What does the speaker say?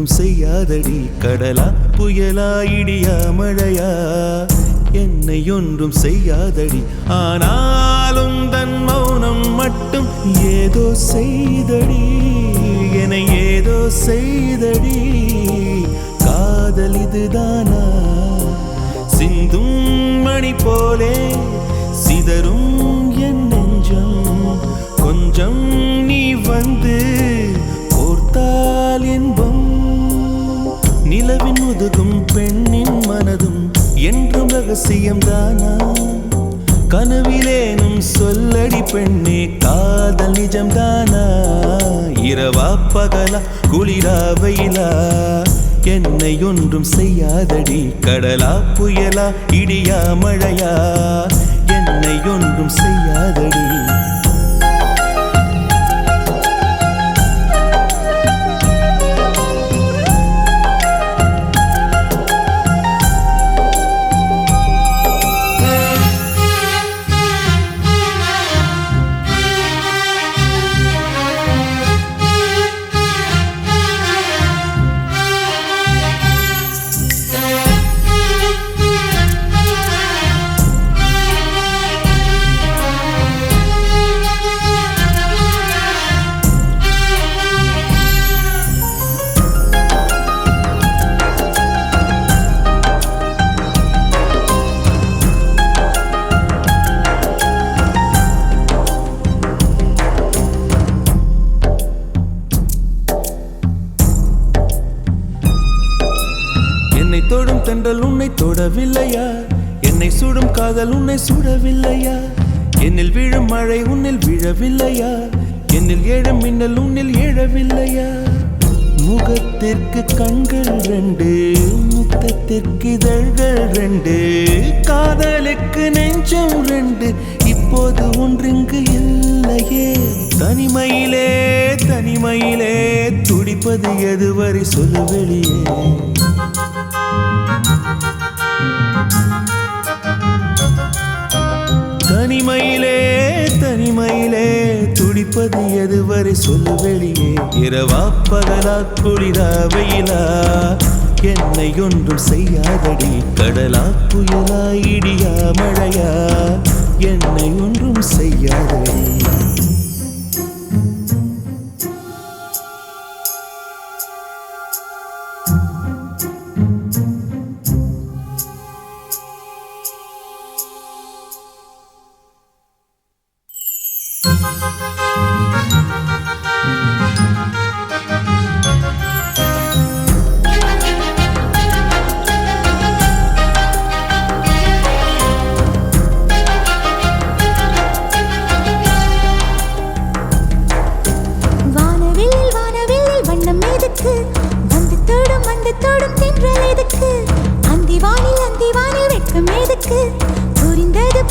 ஒன்றும் செய்யாதடி கடலா புயலா இடியா மழையா என்னை ஒன்றும் செய்யாதடி ஆனாலும் தன் மௌனம் மட்டும் ஏதோ செய்தடி என ஏதோ செய்தடி காதல் இதுதானா சிந்தும் மணி போலே சிதறும் என் நெஞ்சம் கொஞ்சம் நீ வந்து கோர்த்தால் என்பம் நிலவின் முதுகும் பெண்ணின் மனதும் என்றும் ரகசியம்தானா கனவிலேனும் சொல்லடி பெண்ணே காதல் நிஜம்தானா இரவா பகலா குளிரா வெயிலா என்னை ஒன்றும் செய்யாதடி கடலா புயலா இடியா மழையா என்னை ஒன்றும் செய்யாதடி என்னை தொடும் தென்றல் உன்னை தொடவில்லையா என்னை சுடும் காதல் உன்னை சுடவில்லையா என்னில் விழும் மழை உன்னில் விழவில்லையா என்னில் ஏழும் மின்னல் உன்னில் எழவில்லையா முகத்திற்கு கண்கள் ரெண்டு முத்தத்திற்கு இதழ்கள் ரெண்டு காதலுக்கு நெஞ்சம் ரெண்டு இப்போது ஒன்றிங்கு இல்லையே தனிமையிலே தனிமையிலே துடிப்பது எதுவரை சொல்லு வெளியே தனிமையிலே தனிமையிலே துடிப்பது எதுவரை சொல்லு வெளியே இரவா பகலா குளிரா வெயிலா என்னை ஒன்றும் செய்யாதடி கடலா புயலா இடியா மழையா என்னை ஒன்றும் செய்யாதடி தொடும் தென்றல் எதுக்கு அந்திவானில் வெட்கம் எதுக்கு புரிந்தது